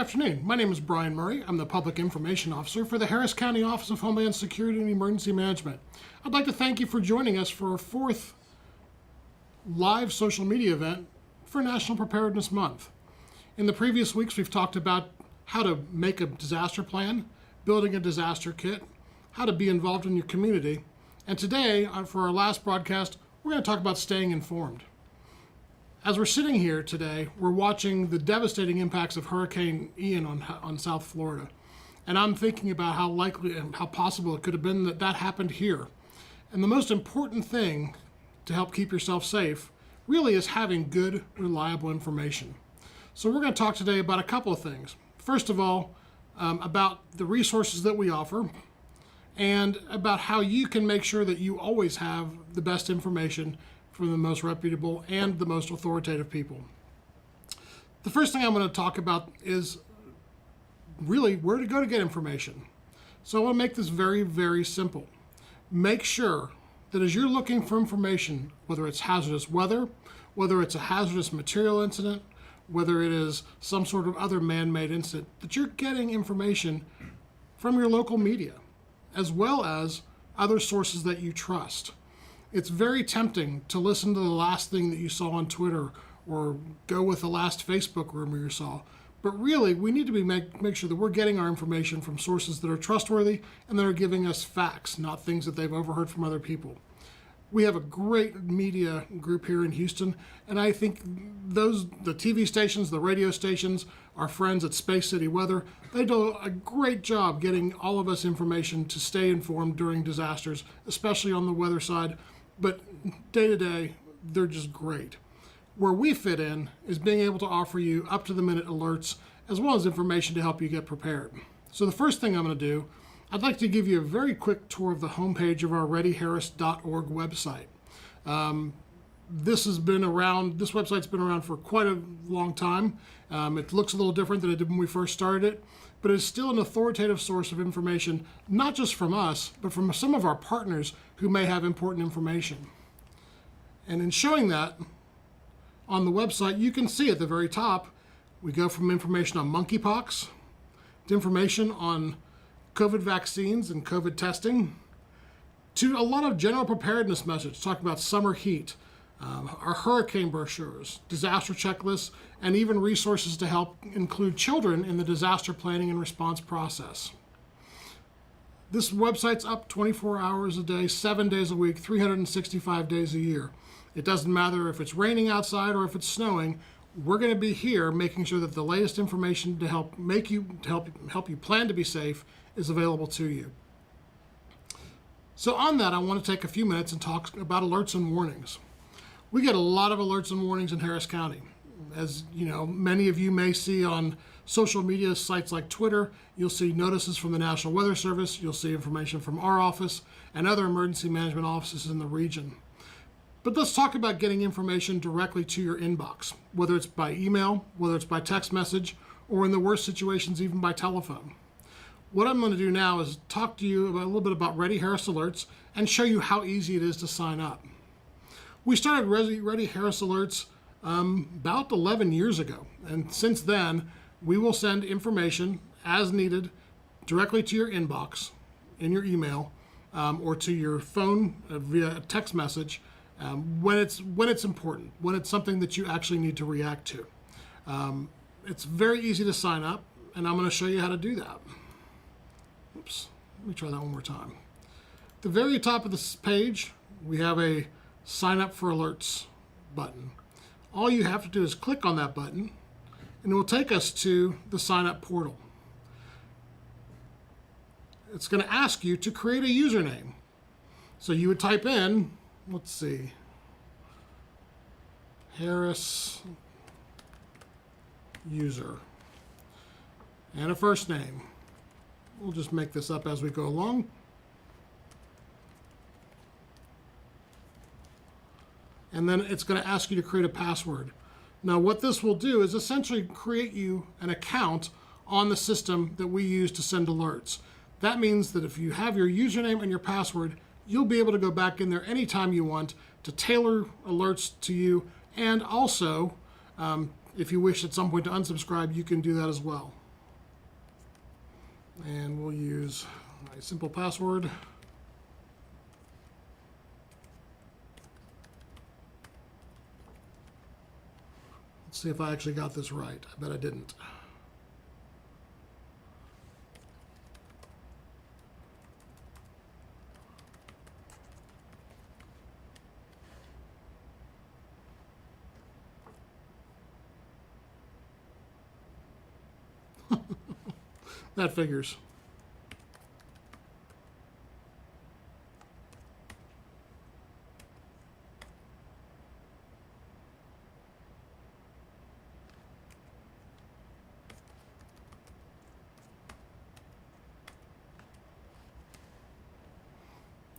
afternoon. My name is Brian Murray. I'm the Public Information Officer for the Harris County Office of Homeland Security and Emergency Management. I'd like to thank you for joining us for our fourth live social media event for National Preparedness Month. In the previous weeks, we've talked about how to make a disaster plan, building a disaster kit, how to be involved in your community, and today, for our last broadcast, we're going to talk about staying informed. As we're sitting here today, we're watching the devastating impacts of Hurricane Ian on South Florida. And I'm thinking about how likely and how possible it could have been that that happened here. And the most important thing to help keep yourself safe really is having good, reliable information. So we're going to talk today about a couple of things. First of all, about the resources that we offer, and about how you can make sure that you always have the best information from the most reputable and the most authoritative people. The first thing I'm going to talk about is really where to go to get information. So I want to make this very, very simple. Make sure that as you're looking for information, whether it's hazardous weather, whether it's a hazardous material incident, whether it is some sort of other man-made incident, that you're getting information from your local media, as well as other sources that you trust. It's very tempting to listen to the last thing that you saw on Twitter or go with the last Facebook rumor you saw. But really, we need to make sure that we're getting our information from sources that are trustworthy and that are giving us facts, not things that they've overheard from other people. We have a great media group here in Houston, and I think the TV stations, the radio stations, our friends at Space City Weather, they do a great job getting all of us information to stay informed during disasters, especially on the weather side. But day to day, they're just great. Where we fit in is being able to offer you up-to-the-minute alerts as well as information to help you get prepared. So the first thing I'm going to do, I'd like to give you a very quick tour of the homepage of our readyharris.org website. This website's been around for quite a long time. It looks a little different than it did when we first started it, but it's still an authoritative source of information, not just from us, but from some of our partners who may have important information. And in showing that, on the website, you can see at the very top, we go from information on monkeypox to information on COVID vaccines and COVID testing, to a lot of general preparedness messages, talking about summer heat, our hurricane brochures, disaster checklists, and even resources to help include children in the disaster planning and response process. This website's up 24 hours a day, 7 days a week, 365 days a year. It doesn't matter if it's raining outside or if it's snowing. We're going to be here making sure that the latest information to help you plan to be safe is available to you. So on that, I want to take a few minutes and talk about alerts and warnings. We get a lot of alerts and warnings in Harris County. As you know, many of you may see on social media sites like Twitter, you'll see notices from the National Weather Service, you'll see information from our office and other emergency management offices in the region. But let's talk about getting information directly to your inbox, whether it's by email, whether it's by text message, or in the worst situations, even by telephone. What I'm going to do now is talk to you about a little bit about Ready Harris Alerts and show you how easy it is to sign up. We started Ready Harris Alerts about 11 years ago, and since then, we will send information as needed directly to your inbox, in your email, or to your phone via text message when it's important, when it's something that you actually need to react to. It's very easy to sign up, and I'm going to show you how to do that. Oops, let me try that one more time. At the very top of this page, we have a Sign Up for Alerts button. All you have to do is click on that button, and it will take us to the Sign Up portal. It's going to ask you to create a username. So you would type in, let's see, Harris user, and a first name. We'll just make this up as we go along. And then it's going to ask you to create a password. Now what this will do is essentially create you an account on the system that we use to send alerts. That means that if you have your username and your password, you'll be able to go back in there anytime you want to tailor alerts to you, and also if you wish at some point to unsubscribe, you can do that as well. And we'll use a simple password. Let's see if I actually got this right. I bet I didn't. That figures.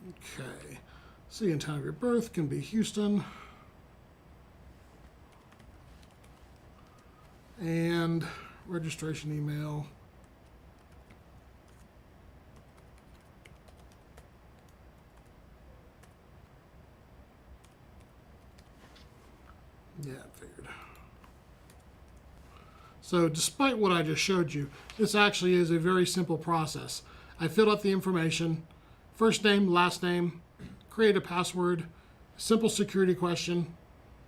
Okay. City and town of your birth can be Houston. And registration email. Yeah, I figured. So despite what I just showed you, this actually is a very simple process. I filled out the information, first name, last name, create a password, simple security question,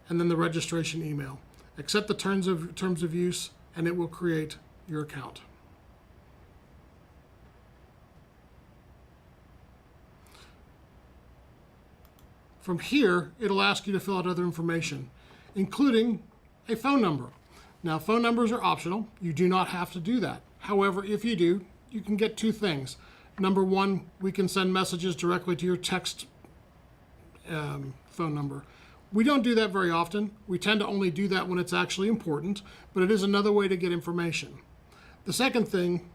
and then the registration email. Accept the terms of use, and it will create your account. From here, it'll ask you to fill out other information, including a phone number. Now, phone numbers are optional. You do not have to do that. However, if you do, you can get two things. Number one, we can send messages directly to your text phone number. We don't do that very often. We tend to only do that when it's actually important, but it is another way to get information. The second thing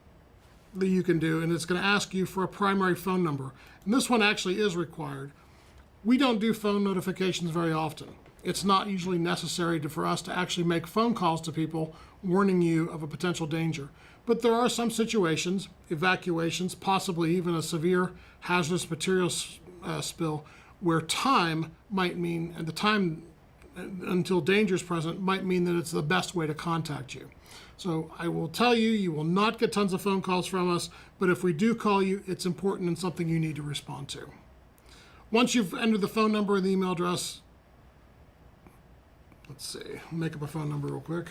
that you can do, and it's going to ask you for a primary phone number, and this one actually is required. We don't do phone notifications very often. It's not usually necessary for us to actually make phone calls to people warning you of a potential danger. But there are some situations, evacuations, possibly even a severe hazardous materials spill, where time might mean, and the time until danger is present might mean that it's the best way to contact you. So I will tell you, you will not get tons of phone calls from us, but if we do call you, it's important and something you need to respond to. Once you've entered the phone number and the email address, let's see, I'll make up a phone number real quick.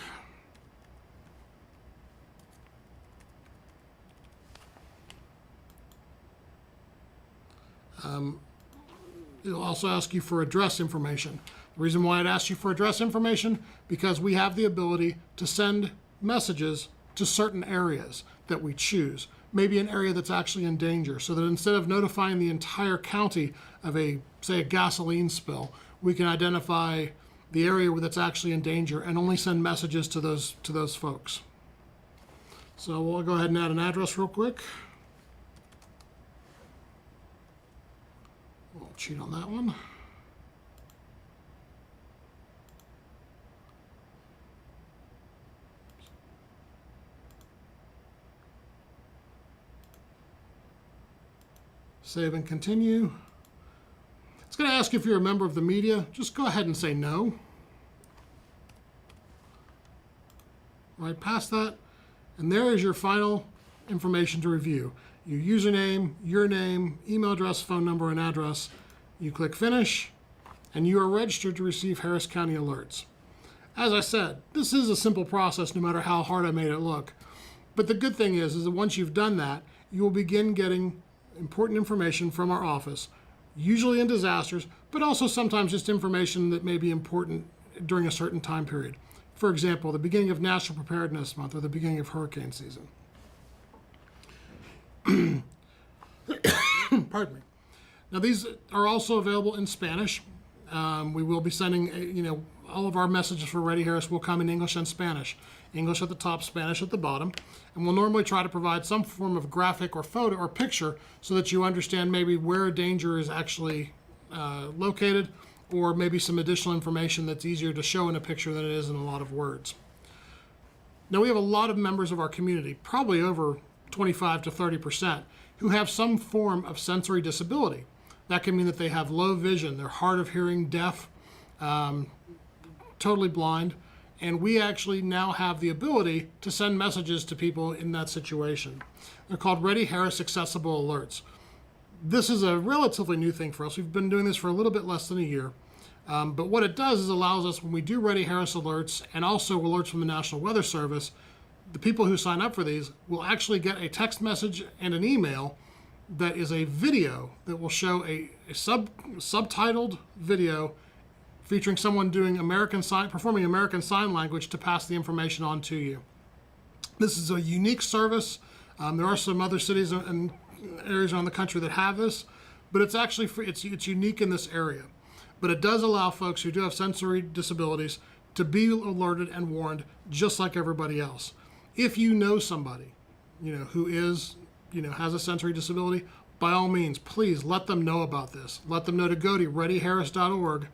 It'll also ask you for address information. The reason why it asks you for address information, because we have the ability to send messages to certain areas that we choose. Maybe an area that's actually in danger, so that instead of notifying the entire county of say a gasoline spill, we can identify the area that's actually in danger and only send messages to those folks. So we'll go ahead and add an address real quick. We'll cheat on that one. Save and continue. It's going to ask if you're a member of the media. Just go ahead and say no. Right past that, and there is your final information to review. Your username, your name, email address, phone number, and address. You click finish, and you are registered to receive Harris County alerts. As I said, this is a simple process no matter how hard I made it look. But the good thing is that once you've done that, you will begin getting important information from our office, usually in disasters, but also sometimes just information that may be important during a certain time period. For example, the beginning of National Preparedness Month or the beginning of hurricane season. Pardon me. Now these are also available in Spanish. We will be sending, all of our messages for Ready Harris will come in English and Spanish. English at the top, Spanish at the bottom. And we'll normally try to provide some form of graphic or photo or picture so that you understand maybe where a danger is actually located, or maybe some additional information that's easier to show in a picture than it is in a lot of words. Now we have a lot of members of our community, probably over 25 to 30%, who have some form of sensory disability. That can mean that they have low vision, they're hard of hearing, deaf, totally blind, and we actually now have the ability to send messages to people in that situation. They're called Ready Harris Accessible Alerts. This is a relatively new thing for us. We've been doing this for a little bit less than a year. But what it does is allows us, when we do Ready Harris alerts and also alerts from the National Weather Service, the people who sign up for these will actually get a text message and an email that is a video that will show a subtitled video featuring someone doing performing American Sign Language to pass the information on to you. This is a unique service. There are some other cities and areas around the country that have this, but it's actually free. It's unique in this area. But it does allow folks who do have sensory disabilities to be alerted and warned just like everybody else. If you know somebody, who is, has a sensory disability, by all means, please let them know about this. Let them know to go to readyharris.org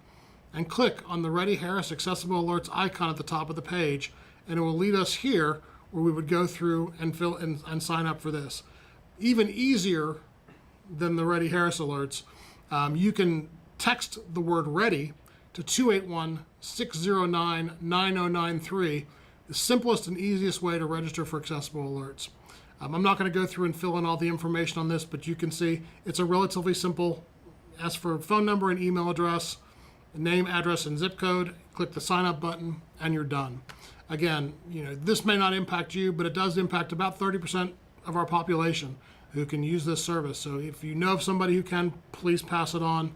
and click on the Ready Harris Accessible Alerts icon at the top of the page, and it will lead us here where we would go through and fill and sign up for this. Even easier than the Ready Harris alerts, you can text the word ready to 281-609-9093, the simplest and easiest way to register for accessible alerts. I'm not going to go through and fill in all the information on this, but you can see it's a relatively simple. Ask for phone number and email address, name, address, and zip code, click the sign up button, and you're done. Again, this may not impact you, but it does impact about 30% of our population who can use this service. So if you know of somebody who can, please pass it on.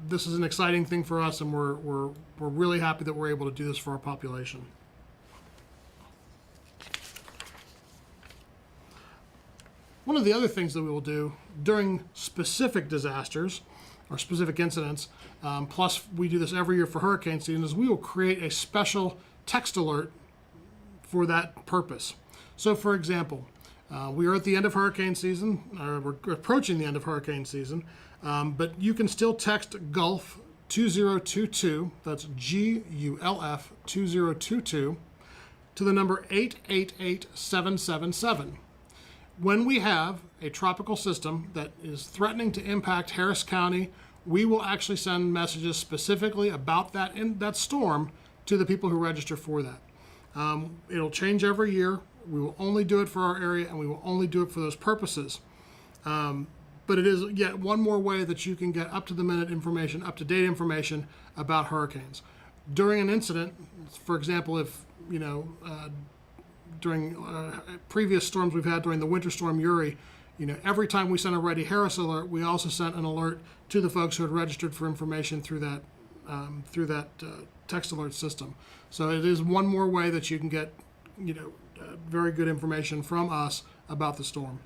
This is an exciting thing for us, and we're really happy that we're able to do this for our population. One of the other things that we will do during specific disasters or specific incidents, plus we do this every year for hurricane season, is we will create a special text alert for that purpose. So for example, we are at the end of hurricane season, or we're approaching the end of hurricane season, but you can still text Gulf 2022, that's GULF 2022, to the number 888777. When we have a tropical system that is threatening to impact Harris County, we will actually send messages specifically about that storm to the people who register for that. It'll change every year. We will only do it for our area, and we will only do it for those purposes. But it is yet one more way that you can get up-to-the-minute information, up-to-date information about hurricanes. During an incident, for example, if, during previous storms we've had during the winter storm Uri, every time we sent a Ready Harris alert, we also sent an alert to the folks who had registered for information through that text alert system. So it is one more way that you can get, very good information from us about the storm.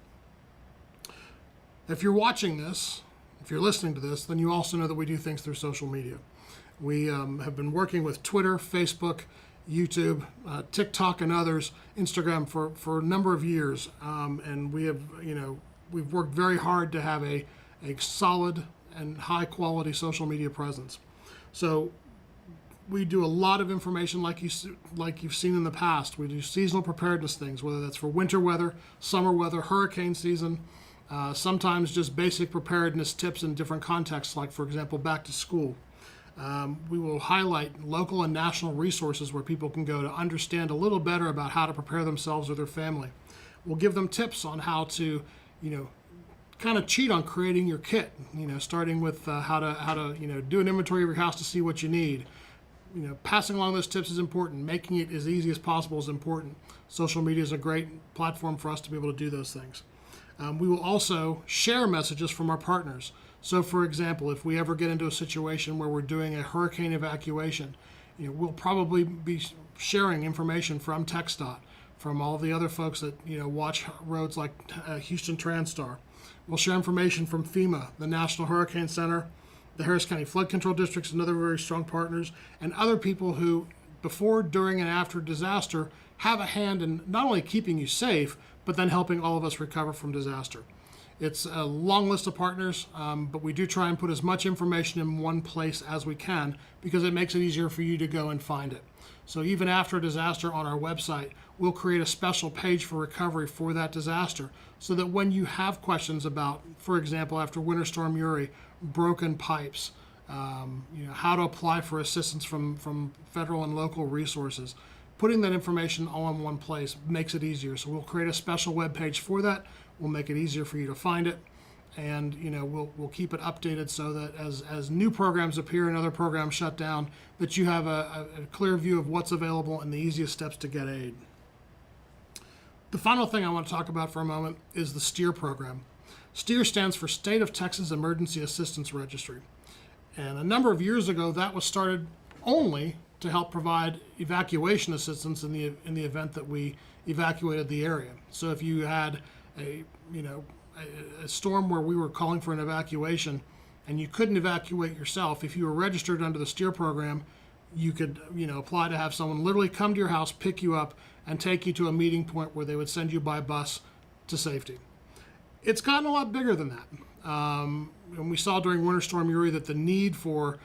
If you're watching this, if you're listening to this, then you also know that we do things through social media. We have been working with Twitter, Facebook, YouTube, TikTok, and others, Instagram for a number of years, and we have, we've worked very hard to have a solid and high quality social media presence. So we do a lot of information like you've seen in the past. We do seasonal preparedness things, whether that's for winter weather, summer weather, hurricane season, sometimes just basic preparedness tips in different contexts, like for example back to school. We will highlight local and national resources where people can go to understand a little better about how to prepare themselves or their family. We'll give them tips on how to, kind of cheat on creating your kit. Starting with how to do an inventory of your house to see what you need. Passing along those tips is important. Making it as easy as possible is important. Social media is a great platform for us to be able to do those things. We will also share messages from our partners. So for example, if we ever get into a situation where we're doing a hurricane evacuation, we'll probably be sharing information from TxDOT, from all the other folks that watch roads like Houston Transtar. We'll share information from FEMA, the National Hurricane Center, the Harris County Flood Control Districts, and other very strong partners, and other people who, before, during, and after disaster, have a hand in not only keeping you safe, but then helping all of us recover from disaster. It's a long list of partners, but we do try and put as much information in one place as we can because it makes it easier for you to go and find it. So even after a disaster, on our website, we'll create a special page for recovery for that disaster so that when you have questions about, for example, after Winter Storm Uri, broken pipes, how to apply for assistance from federal and local resources. Putting that information all in one place makes it easier. So we'll create a special web page for that. We'll make it easier for you to find it, and we'll keep it updated so that as new programs appear and other programs shut down, that you have a clear view of what's available and the easiest steps to get aid. The final thing I want to talk about for a moment is the STEER program. STEER stands for State of Texas Emergency Assistance Registry. And a number of years ago, that was started only to help provide evacuation assistance in the event that we evacuated the area. So if you had a storm where we were calling for an evacuation and you couldn't evacuate yourself, if you were registered under the STEER program, you could apply to have someone literally come to your house, pick you up, and take you to a meeting point where they would send you by bus to safety. It's gotten a lot bigger than that. And we saw during Winter Storm Uri that the need for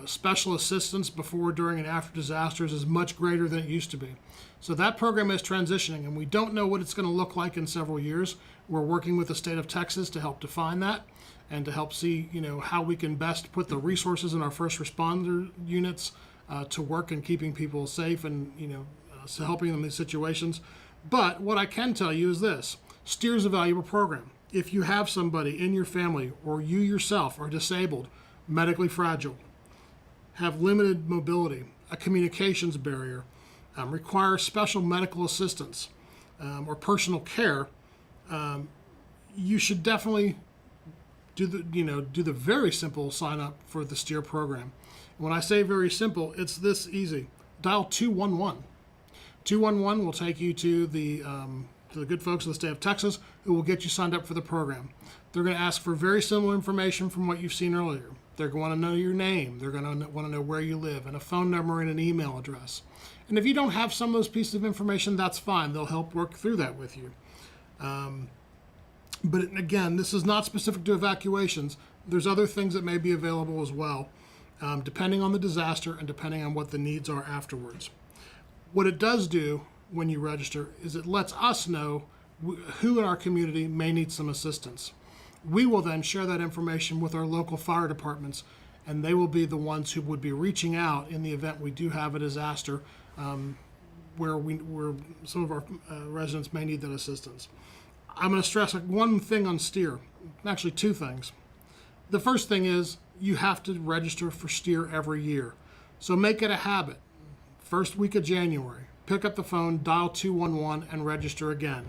special assistance before, during, and after disasters is much greater than it used to be. So that program is transitioning, and we don't know what it's going to look like in several years. We're working with the state of Texas to help define that and to help see how we can best put the resources in our first responder units to work in keeping people safe and so helping them in these situations. But what I can tell you is this: STEER is a valuable program. If you have somebody in your family or you yourself are disabled, medically fragile, have limited mobility, a communications barrier, require special medical assistance or personal care, you should definitely do the very simple sign up for the STEER program. When I say very simple, it's this easy. Dial 211. 211 will take you to the good folks in the state of Texas who will get you signed up for the program. They're going to ask for very similar information from what you've seen earlier. They're going to know your name. They're going to want to know where you live and a phone number and an email address. And if you don't have some of those pieces of information, that's fine. They'll help work through that with you. But again, this is not specific to evacuations. There's other things that may be available as well, depending on the disaster and depending on what the needs are afterwards. What it does do when you register is it lets us know who in our community may need some assistance. We will then share that information with our local fire departments, and they will be the ones who would be reaching out in the event we do have a disaster where some of our residents may need that assistance. I'm going to stress one thing on STEER, actually two things. The first thing is you have to register for STEER every year. So make it a habit. First week of January, pick up the phone, dial 211, and register again.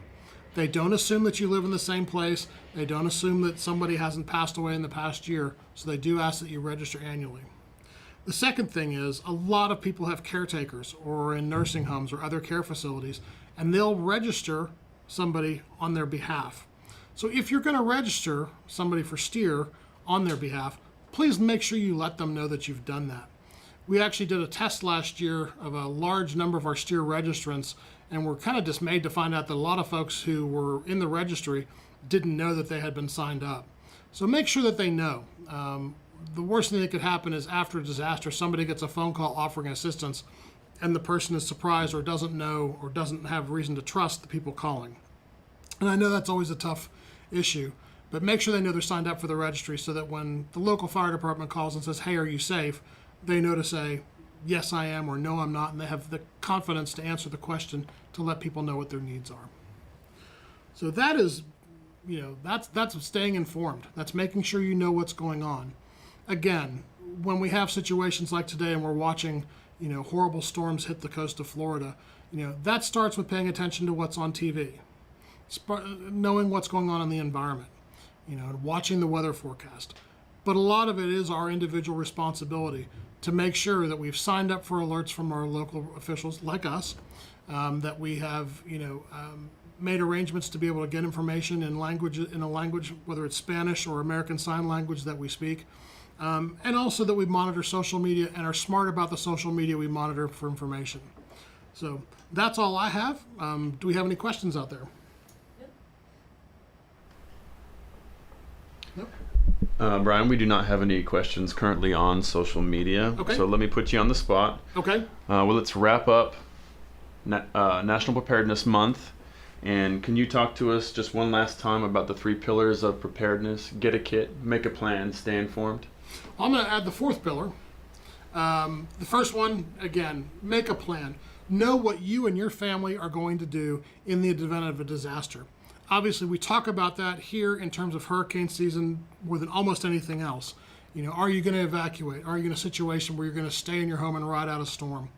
They don't assume that you live in the same place. They don't assume that somebody hasn't passed away in the past year, so they do ask that you register annually. The second thing is a lot of people have caretakers or in nursing homes or other care facilities, and they'll register somebody on their behalf. So if you're going to register somebody for STEER on their behalf, please make sure you let them know that you've done that. We actually did a test last year of a large number of our STEER registrants, and we're kind of dismayed to find out that a lot of folks who were in the registry didn't know that they had been signed up. So make sure that they know. The worst thing that could happen is after a disaster, somebody gets a phone call offering assistance, and the person is surprised or doesn't know or doesn't have reason to trust the people calling. And I know that's always a tough issue, but make sure they know they're signed up for the registry so that when the local fire department calls and says, "Hey, are you safe?" they know to say, "Yes, I am," or "No, I'm not," and they have the confidence to answer the question to let people know what their needs are. So that is, that's staying informed. That's making sure you know what's going on. Again, when we have situations like today and we're watching, horrible storms hit the coast of Florida, that starts with paying attention to what's on TV, knowing what's going on in the environment, and watching the weather forecast. But a lot of it is our individual responsibility to make sure that we've signed up for alerts from our local officials like us, that we have, made arrangements to be able to get information in a language, whether it's Spanish or American Sign Language that we speak, and also that we monitor social media and are smart about the social media we monitor for information. So that's all I have. Do we have any questions out there? Nope. Brian, we do not have any questions currently on social media. Okay. So let me put you on the spot. Okay. Well, let's wrap up National Preparedness Month. And can you talk to us just one last time about the 3 pillars of preparedness? Get a kit, make a plan, stay informed. I'm going to add the fourth pillar. The first one, again, make a plan. Know what you and your family are going to do in the event of a disaster. Obviously, we talk about that here in terms of hurricane season more than almost anything else. You know, are you going to evacuate? Are you in a situation where you're going to stay in your home and ride out a storm?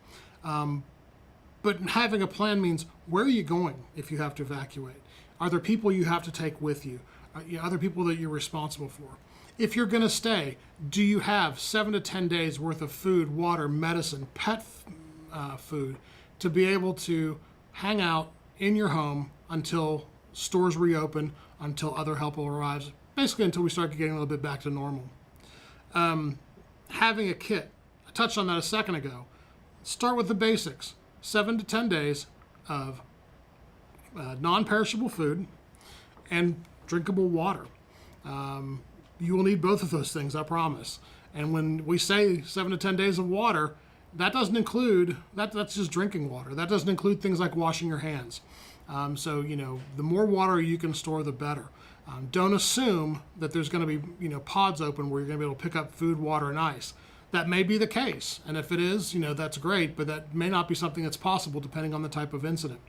But having a plan means, where are you going if you have to evacuate? Are there people you have to take with you? Other people that you're responsible for? If you're going to stay, do you have 7 to 10 days worth of food, water, medicine, pet food to be able to hang out in your home until stores reopen, until other help arrives, basically until we start getting a little bit back to normal? Having a kit, I touched on that a second ago. Start with the basics. 7 to 10 days of non-perishable food and drinkable water. You will need both of those things, I promise. And when we say 7 to 10 days of water, that doesn't include, that's just drinking water. That doesn't include things like washing your hands. So, you know, the more water you can store, the better. Don't assume that there's going to be, you know, pods open where you're going to be able to pick up food, water, and ice. That may be the case. And if it is, you know, that's great, but that may not be something that's possible depending on the type of incident.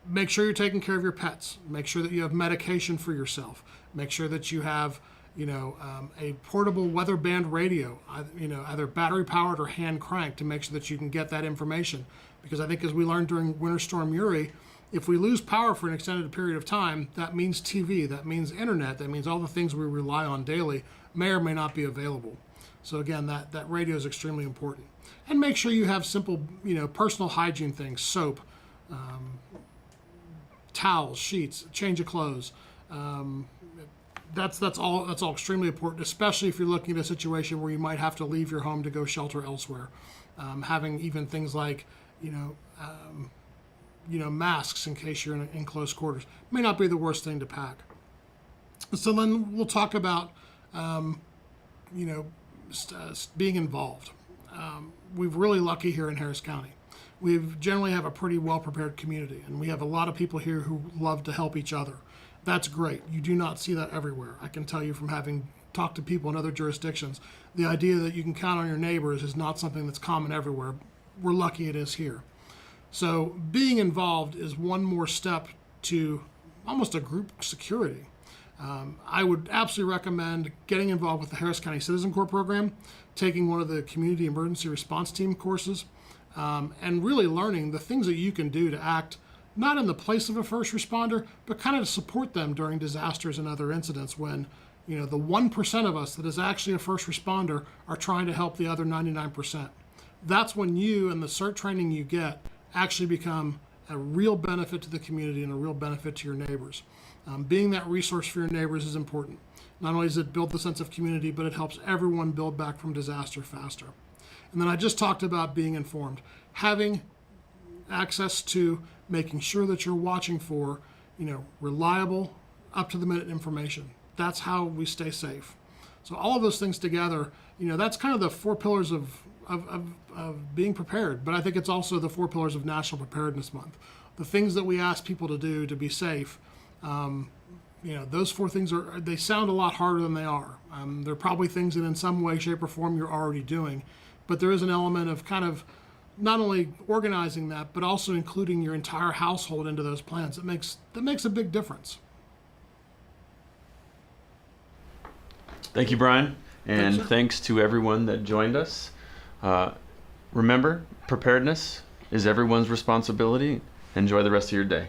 Make sure you're taking care of your pets. Make sure that you have medication for yourself. Make sure that you have, you know, a portable weather band radio, you know, either battery powered or hand cranked, to make sure that you can get that information. Because I think, as we learned during Winter Storm Uri, if we lose power for an extended period of time, that means TV, that means internet, that means all the things we rely on daily may or may not be available. So again, that radio is extremely important. And make sure you have simple, you know, personal hygiene things: soap, towels, sheets, change of clothes. That's all extremely important, especially if you're looking at a situation where you might have to leave your home to go shelter elsewhere. Having even things like, you know, masks in case you're in close quarters may not be the worst thing to pack. So then we'll talk about, you know, being involved. We're really lucky here in Harris County. We generally have a pretty well-prepared community, and we have a lot of people here who love to help each other. That's great. You do not see that everywhere. I can tell you from having talked to people in other jurisdictions, the idea that you can count on your neighbors is not something that's common everywhere. We're lucky it is here. So being involved is one more step to almost a group security. I would absolutely recommend getting involved with the Harris County Citizen Corps program, taking one of the Community Emergency Response Team courses, and really learning the things that you can do to act not in the place of a first responder, but kind of to support them during disasters and other incidents when, you know, the 1% of us that is actually a first responder are trying to help the other 99%. That's when you and the CERT training you get actually become a real benefit to the community and a real benefit to your neighbors. Being that resource for your neighbors is important. Not only does it build the sense of community, but it helps everyone build back from disaster faster. And then I just talked about being informed. Having access to making sure that you're watching for, you know, reliable, up-to-the-minute information. That's how we stay safe. So all of those things together, you know, that's kind of the 4 pillars of being prepared. But I think it's also the 4 pillars of National Preparedness Month. The things that we ask people to do to be safe, you know, those 4 things they sound a lot harder than they are. They're probably things that in some way, shape, or form you're already doing. But there is an element of kind of not only organizing that, but also including your entire household into those plans. That makes a big difference. Thank you, Brian, and Thanks, thanks to everyone that joined us. Remember, preparedness is everyone's responsibility. Enjoy the rest of your day.